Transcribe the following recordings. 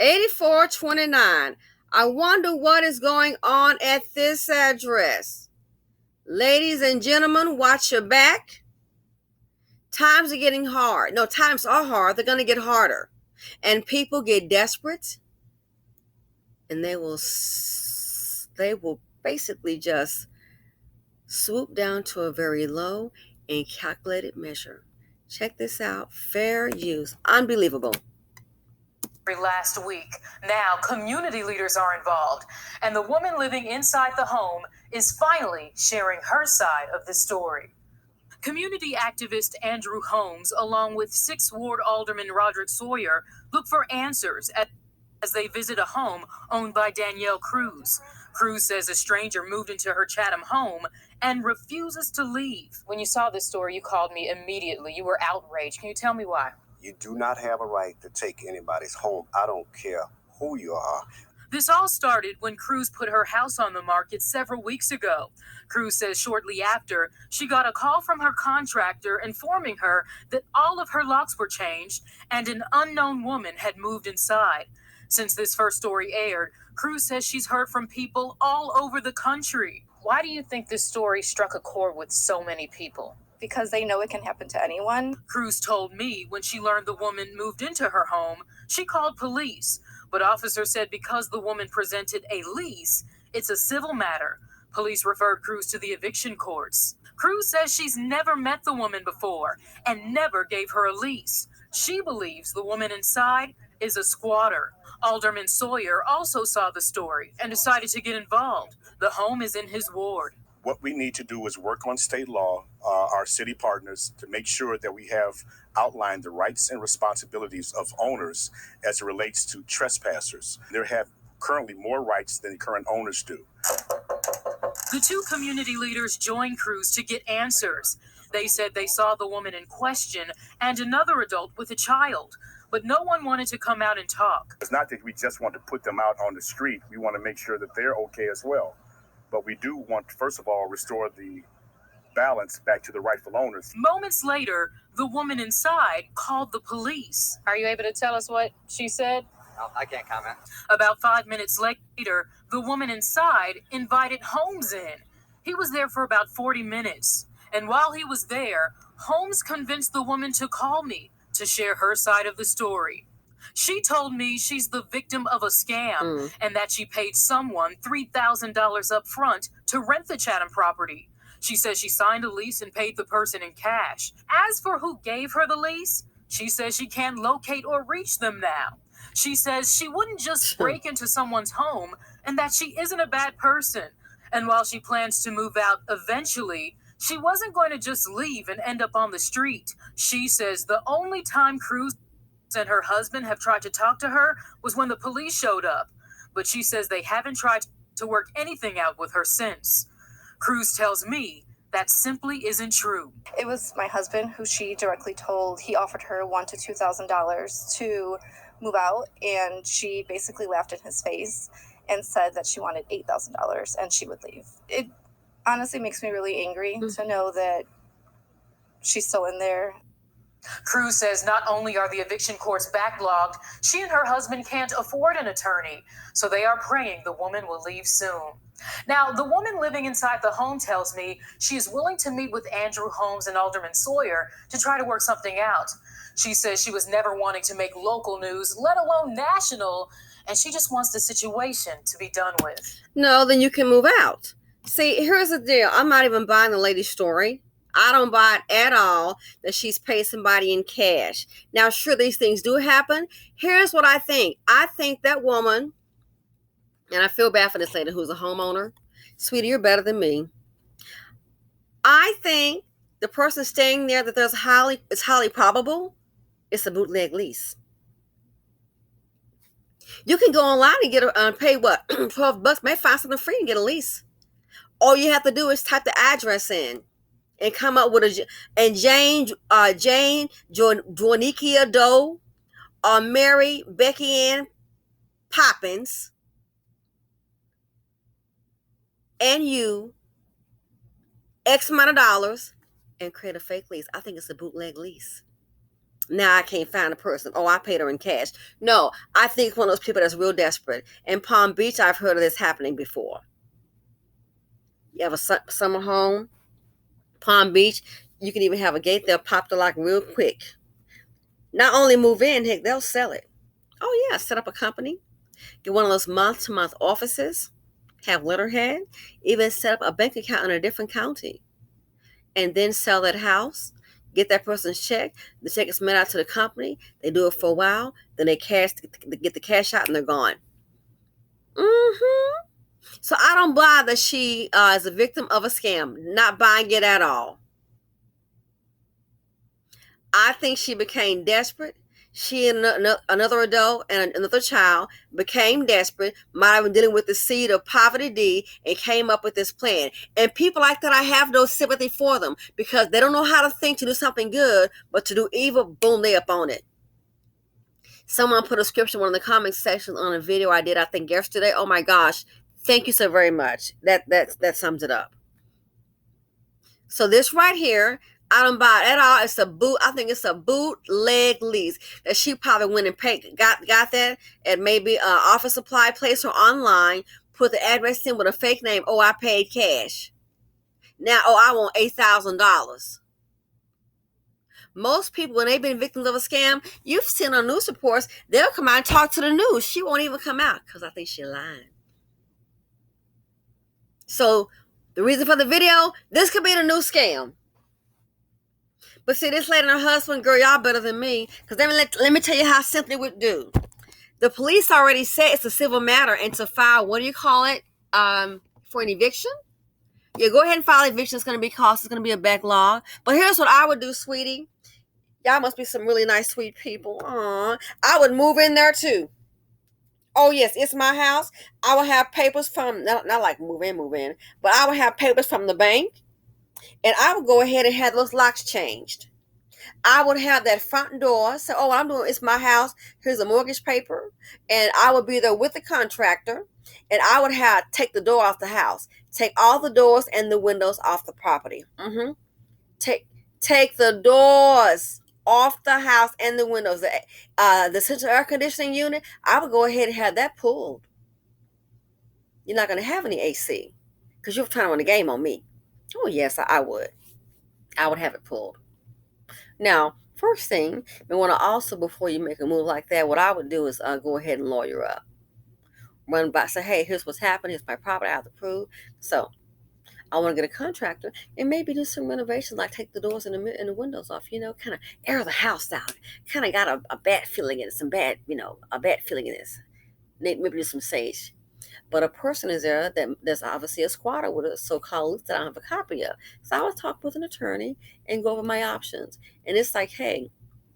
8429. I wonder what is going on at this address. Ladies and gentlemen, watch your back. Times are getting hard. No, times are hard. They're going to get harder. And people get desperate. And they will basically just swoop down to a very low and calculated measure. Check this out. Fair use. Unbelievable. Last week. Now, community leaders are involved, and the woman living inside the home is finally sharing her side of the story. Community activist Andrew Holmes, along with 6th Ward Alderman Roderick Sawyer, look for answers as they visit a home owned by Danielle Cruz. Cruz says a stranger moved into her Chatham home and refuses to leave. When you saw this story, you called me immediately. You were outraged. Can you tell me why? You do not have a right to take anybody's home. I don't care who you are. This all started when Cruz put her house on the market several weeks ago. Cruz says shortly after, she got a call from her contractor informing her that all of her locks were changed and an unknown woman had moved inside. Since this first story aired, Cruz says she's heard from people all over the country. Why do you think this story struck a chord with so many people? Because they know it can happen to anyone. Cruz told me when she learned the woman moved into her home, she called police. But officers said because the woman presented a lease, it's a civil matter. Police referred Cruz to the eviction courts. Cruz says she's never met the woman before and never gave her a lease. She believes the woman inside is a squatter. Alderman Sawyer also saw the story and decided to get involved. The home is in his ward. What we need to do is work on state law, our city partners, to make sure that we have outlined the rights and responsibilities of owners as it relates to trespassers. They have currently more rights than current owners do. The two community leaders joined Cruz to get answers. They said they saw the woman in question and another adult with a child, but no one wanted to come out and talk. It's not that we just want to put them out on the street. We want to make sure that they're okay as well. But we do want to, first of all, restore the balance back to the rightful owners. Moments later, the woman inside called the police. Are you able to tell us what she said? No, I can't comment. About 5 minutes later, the woman inside invited Holmes in. He was there for about 40 minutes. And while he was there, Holmes convinced the woman to call me to share her side of the story. She told me she's the victim of a scam and that she paid someone $3,000 up front to rent the Chatham property. She says she signed a lease and paid the person in cash. As for who gave her the lease, she says she can't locate or reach them now. She says she wouldn't just break into someone's home and that she isn't a bad person. And while she plans to move out eventually, she wasn't going to just leave and end up on the street. She says the only time Cruz and her husband have tried to talk to her was when the police showed up. But she says they haven't tried to work anything out with her since. Cruz tells me that simply isn't true. It was my husband who she directly told. He offered her $1,000 to $2,000 to move out, and she basically laughed in his face and said that she wanted $8,000 and she would leave. It honestly makes me really angry to know that she's still in there. Cruz says not only are the eviction courts backlogged, she and her husband can't afford an attorney, so they are praying the woman will leave soon. Now, the woman living inside the home tells me she is willing to meet with Andrew Holmes and Alderman Sawyer to try to work something out. She says she was never wanting to make local news, let alone national, and she just wants the situation to be done with. No, then you can move out. See, here's the deal. I'm not even buying the lady's story. I don't buy it at all that she's paid somebody in cash. Now, sure, these things do happen. Here's what I think. I think that woman, and I feel bad for this lady who's a homeowner. Sweetie, you're better than me. I think the person staying there that it's highly probable it's a bootleg lease. You can go online and get pay what, $12, may find something free and get a lease. All you have to do is type the address in and come up with Jane Joanikia Doe or Mary Becky Ann Poppins and you X amount of dollars and create a fake lease. I think it's a bootleg lease. Now I can't find the person. Oh, I paid her in cash. No, I think it's one of those people that's real desperate. In Palm Beach, I've heard of this happening before. You have a summer home, Palm Beach, you can even have a gate. They'll pop the lock real quick. Not only move in, heck, they'll sell it. Oh yeah, set up a company, get one of those month-to-month offices, have letterhead, even set up a bank account in a different county, and then sell that house. Get that person's check. The check is mailed out to the company. They do it for a while. Then they get the cash out, and they're gone. So I don't buy that she is a victim of a scam. Not buying it at all. I think she became desperate. She and another adult and another child became desperate, might have been dealing with the seed of poverty and came up with this plan. And people like that, I have no sympathy for them because they don't know how to think to do something good, but to do evil, boom, they up on it. Someone put a scripture in one of the comment sections on a video I did, I think yesterday. Oh my gosh, thank you so very much. That sums it up. So this right here, I don't buy it at all. It's a boot. I think it's a bootleg lease that she probably went and paid, got that at maybe an office supply place or online, put the address in with a fake name. Oh, I paid cash. Now, oh, I want $8,000. Most people, when they've been victims of a scam, you've seen on news reports, they'll come out and talk to the news. She won't even come out because I think she's lying. So the reason for the video, this could be the new scam. But see, this lady and her husband, girl, y'all better than me. Because let me tell you how simple it would do. The police already said it's a civil matter and to file, what do you call it, for an eviction? Yeah, go ahead and file eviction. It's going to be cost. It's going to be a backlog. But here's what I would do, sweetie. Y'all must be some really nice, sweet people. Aww. I would move in there too. Oh, yes, it's my house. I would have papers from, not like move in, but I would have papers from the bank. And I would go ahead and have those locks changed. I would have that front door. So, oh, I'm doing, it's my house. Here's a mortgage paper. And I would be there with the contractor. And I would take the door off the house. Take all the doors and the windows off the property. Take the doors off the house and the windows. The central air conditioning unit, I would go ahead and have that pulled. You're not going to have any AC because you're trying to run a game on me. Oh, yes, I would. I would have it pulled. Now, first thing, you want to also, before you make a move like that, what I would do is go ahead and lawyer up. Run by, say, hey, here's what's happening. Here's my property. I have to prove. So I want to get a contractor and maybe do some renovations, like take the doors and the windows off, kind of air the house out. Kind of got a bad feeling in it, a bad feeling in this. Maybe do some sage. But a person is there that's obviously a squatter with a so-called lease that I don't have a copy of. So I would talk with an attorney and go over my options. And it's like, hey,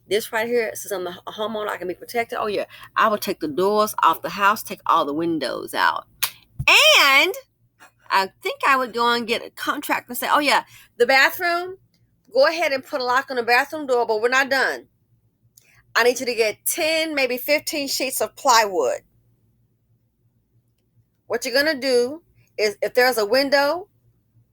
this right here, since I'm a homeowner, I can be protected. Oh, yeah, I would take the doors off the house, take all the windows out. And I think I would go and get a contractor and say, oh, yeah, the bathroom, go ahead and put a lock on the bathroom door, but we're not done. I need you to get 10, maybe 15 sheets of plywood. What you're going to do is, if there's a window,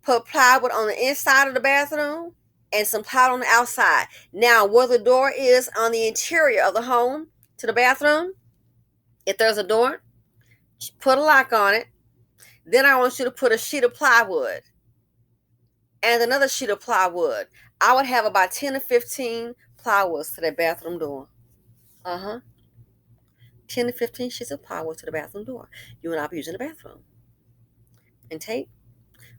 put plywood on the inside of the bathroom and some plywood on the outside. Now, where the door is on the interior of the home to the bathroom, if there's a door, put a lock on it. Then I want you to put a sheet of plywood and another sheet of plywood. I would have about 10 or 15 plywoods to that bathroom door. 10 to 15 sheets of plywood to the bathroom door. You and I be using the bathroom. And take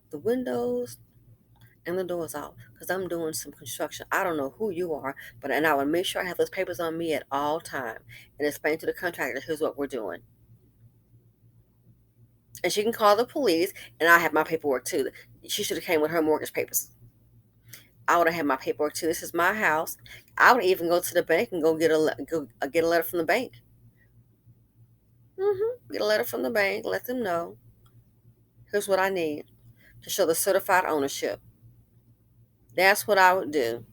the windows and the doors out, because I'm doing some construction. I don't know who you are, and I would make sure I have those papers on me at all time and explain to the contractor, here's what we're doing. And she can call the police, and I have my paperwork too. She should have came with her mortgage papers. I would have had my paperwork too. This is my house. I would even go to the bank and go get a letter from the bank. Get a letter from the bank, let them know, here's what I need to show the certified ownership. That's what I would do.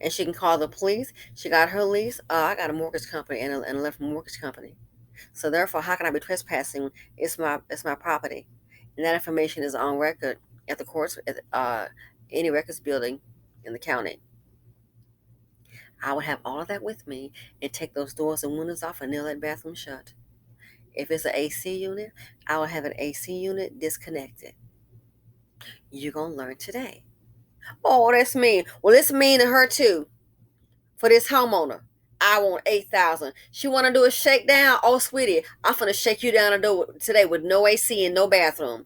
And she can call the police. She got her lease. I got a mortgage company and a letter from a mortgage company. So therefore, how can I be trespassing? It's my property. And that information is on record at the courts, at any records building in the county. I would have all of that with me and take those doors and windows off and nail that bathroom shut. If it's an AC unit, I will have an AC unit disconnected. You're going to learn today. Oh, that's mean. Well, it's mean to her too. For this homeowner, I want 8,000. She want to do a shakedown. Oh, sweetie, I'm finna shake you down today with no AC and no bathroom.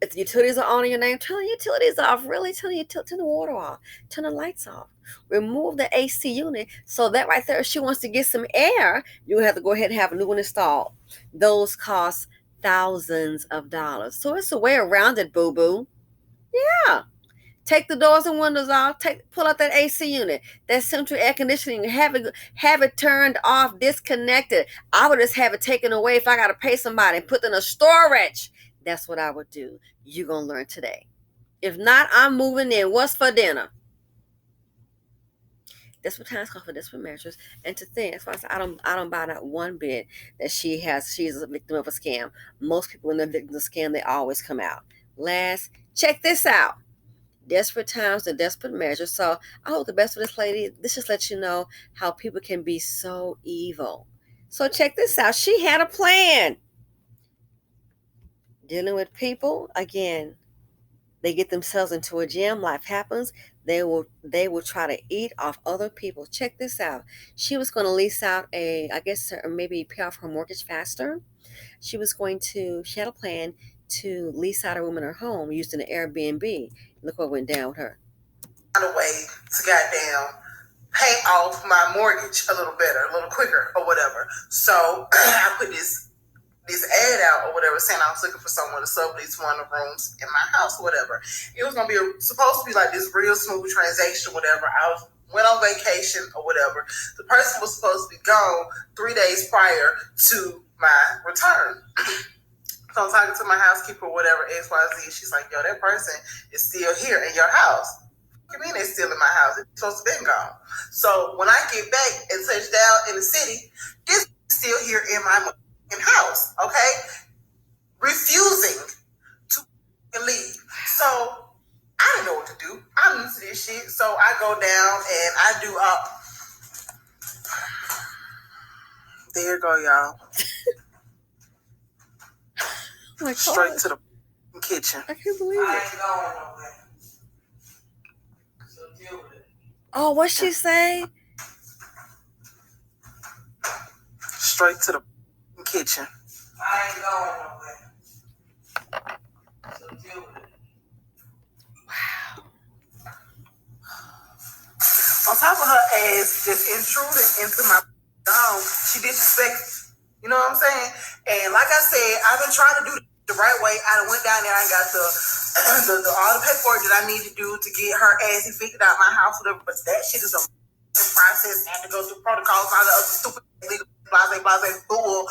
If the utilities are on in your name, turn the utilities off. Really, turn the water off. Turn the lights off. Remove the AC unit. So that right there, if she wants to get some air, you have to go ahead and have a new one installed. Those cost thousands of dollars. So it's a way around it, boo-boo. Yeah. Take the doors and windows off. Pull out that AC unit, that central air conditioning. Have it turned off, disconnected. I would just have it taken away if I got to pay somebody and put it in a storage. That's what I would do. You're going to learn today. If not, I'm moving in. What's for dinner? Desperate times call for desperate measures. And to think, as far as I don't buy that one bit that she's a victim of a scam. Most people when they're victims of a scam, they always come out. Last, check this out. Desperate times and desperate measures. So I hope the best for this lady. This just lets you know how people can be so evil. So check this out. She had a plan. Dealing with people, again, they get themselves into a jam. Life happens. They will try to eat off other people. Check this out. She was going to lease out maybe pay off her mortgage faster. She had a plan to lease out a room in her home using an Airbnb. Look what went down with her. A way to goddamn pay off my mortgage a little better, a little quicker, or whatever. So I put this ad out or whatever, saying I was looking for someone to sublease one of the rooms in my house or whatever. It was gonna be supposed to be like this real smooth transaction, whatever. Went on vacation or whatever. The person was supposed to be gone 3 days prior to my return. So I'm talking to my housekeeper or whatever, XYZ. She's like, yo, that person is still here in your house. What do you mean they're still in my house? It's supposed to be gone. So when I get back and touch down in the city, this is still here in my house, okay? Refusing to leave. So I didn't know what to do. I'm used to this shit. So I go down and I do there you go, y'all. Oh, straight to the kitchen. I can't believe it. I ain't going nowhere. So deal with it. Oh, what'd she say? Straight to the kitchen. I ain't going nowhere. So deal with it. Wow. On top of her ass just intruding into my home, she disrespected. You know what I'm saying? And like I said, I've been trying to do the right way. I went down there. I got the all the paperwork that I need to do to get her ass evicted out my house, whatever. But that shit is a process. I have to go through protocols and all the other stupid legal blase bull.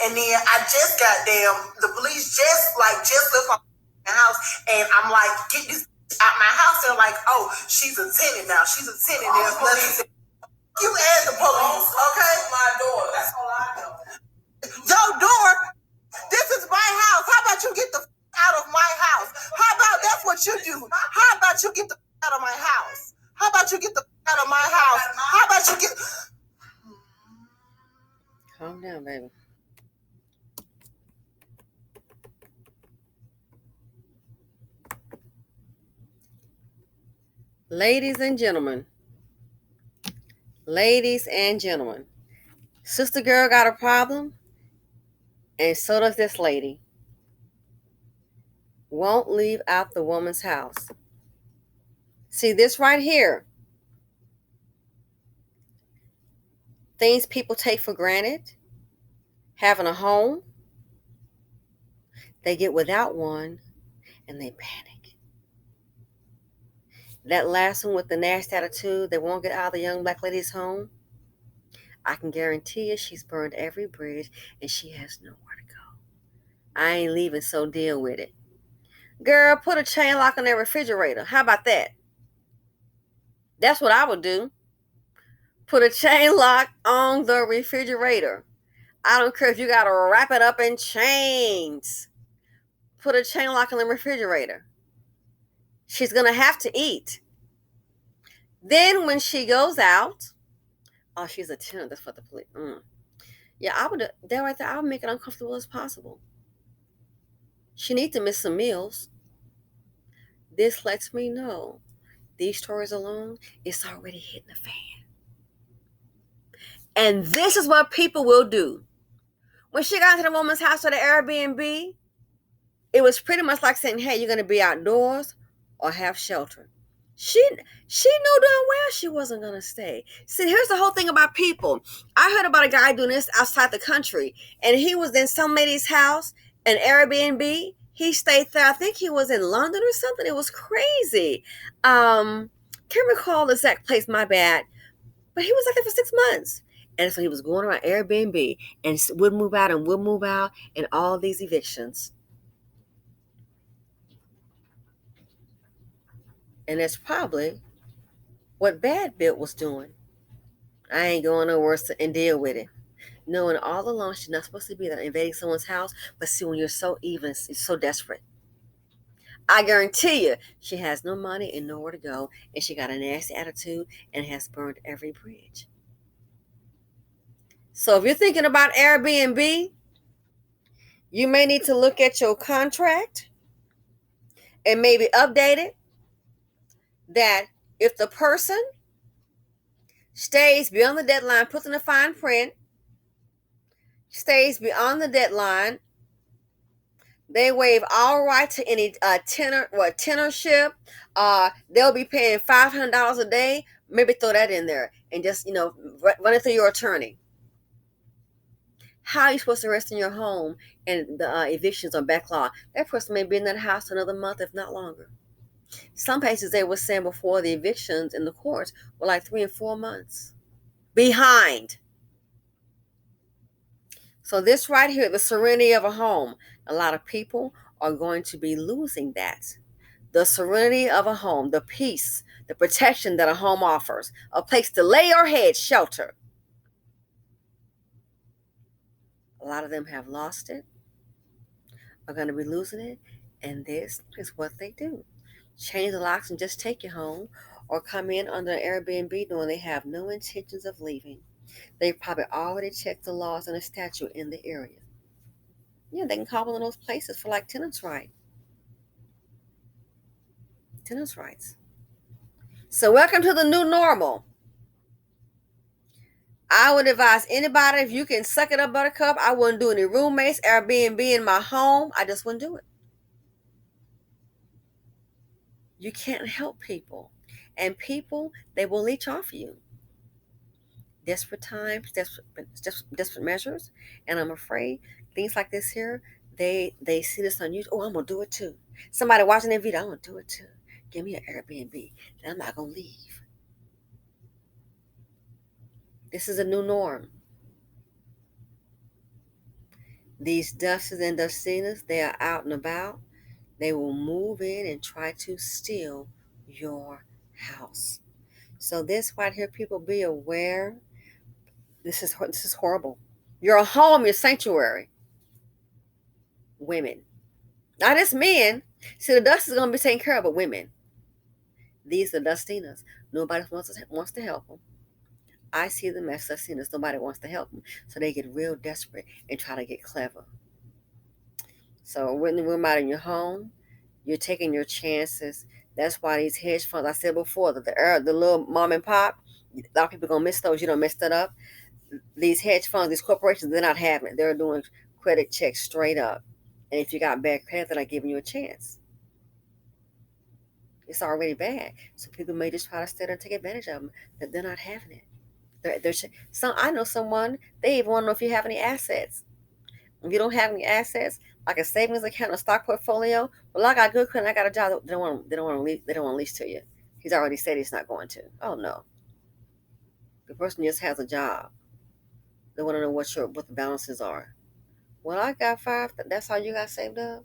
And then I just the police just left my house, and I'm like, get this out my house. They're like, oh, she's a tenant now. She's a tenant. There's nothing. You and the police, okay? My door. That's all I know. Your door. This is my house. How about you get the out of my house? How about that's what you do? How about you get the out of my house? How about you get the out of my house? How about you get? Calm down, baby. Ladies and gentlemen, sister girl got a problem, and so does this lady. Won't leave out the woman's house. See this right here. Things people take for granted. Having a home. They get without one, and they panic. That last one with the nasty attitude, they won't get out of the young black lady's home. I can guarantee you she's burned every bridge and she has nowhere to go. I ain't leaving, so deal with it. Girl, put a chain lock on that refrigerator. How about that? That's what I would do. Put a chain lock on the refrigerator. I don't care if you got to wrap it up in chains. Put a chain lock on the refrigerator. She's going to have to eat. Then when she goes out, oh, she's a tenant. That's what the police. Yeah, I would. That right there, I would make it uncomfortable as possible. She needs to miss some meals. This lets me know these stories alone, it's already hitting the fan. And this is what people will do. When she got to the woman's house or the Airbnb, it was pretty much like saying, hey, you're going to be outdoors or have shelter. She knew darn well she wasn't going to stay. See, here's the whole thing about people. I heard about a guy doing this outside the country, and he was in some lady's house, an Airbnb. He stayed there. I think he was in London or something. It was crazy. Can't recall the exact place, my bad. But he was like there for 6 months. And so he was going around Airbnb and would move out and all these evictions. And that's probably what Bad Bill was doing. I ain't going nowhere and deal with it. Knowing all along she's not supposed to be there invading someone's house, but see, when you're so even, it's so desperate. I guarantee you, she has no money and nowhere to go, and she got a nasty attitude and has burned every bridge. So if you're thinking about Airbnb, you may need to look at your contract and maybe update it that if the person stays beyond the deadline, puts in a fine print, stays beyond the deadline, they waive all right to any tenorship. They'll be paying $500 a day. Maybe throw that in there and just, run it through your attorney. How are you supposed to rest in your home and the evictions are backlog? That person may be in that house another month, if not longer. Some places they were saying before the evictions in the courts were like 3 and 4 months behind. So this right here, the serenity of a home, a lot of people are going to be losing that. The serenity of a home, the peace, the protection that a home offers, a place to lay your head, shelter. A lot of them have lost it, are going to be losing it, and this is what they do. Change the locks and just take you home, or come in under an Airbnb knowing they have no intentions of leaving. They probably already checked the laws and the statute in the area. Yeah, they can call one of those places for like tenants' rights. Tenants' rights. So welcome to the new normal. I would advise anybody, if you can suck it up, buttercup, I wouldn't do any roommates, Airbnb in my home. I just wouldn't do it. You can't help people. And people, they will leech off you. Desperate times, desperate measures. And I'm afraid things like this here, they see this on YouTube. Oh, I'm going to do it too. Somebody watching that video, I'm going to do it too. Give me an Airbnb. Then I'm not going to leave. This is a new norm. These Dustas and Dustinas, they are out and about. They will move in and try to steal your house. So this right here, people, be aware. This is horrible. Your home, your sanctuary. Women. Not just men. See, the dust is going to be taken care of, but women. These are Dustinas. Nobody wants to help them. I see them as Dustinas. Nobody wants to help them. So they get real desperate and try to get clever. So when we're out in your home, you're taking your chances. That's why these hedge funds, I said before, that the little mom and pop, a lot of people are going to miss those. You don't mess that up. These hedge funds, these corporations, they're not having it. They're doing credit checks straight up. And if you got bad credit, they're not giving you a chance. It's already bad. So people may just try to stay there and take advantage of them. That they're not having it. I know someone, they even want to know if you have any assets. If you don't have any assets, like a savings account, a stock portfolio, well, I got good credit, I got a job. They don't want to lease to you. He's already said he's not going to. Oh no. The person just has a job. They want to know what the balances are. Well, I got 5. That's all you got saved up.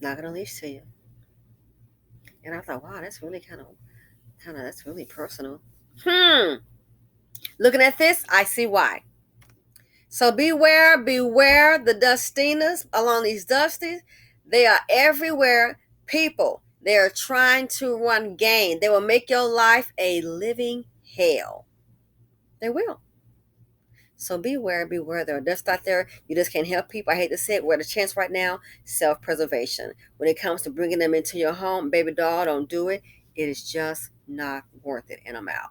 Not gonna lease to you. And I thought, wow, that's really that's really personal. Looking at this, I see why. So beware the Dustinas along these Dusties. They are everywhere. People, They are trying to run game. They will make your life a living hell. They will. So beware. There are dust out there. You just can't help people. I hate to say it. We're at a chance right now. Self-preservation. When it comes to bringing them into your home, baby doll, don't do it. It is just not worth it. And I'm out.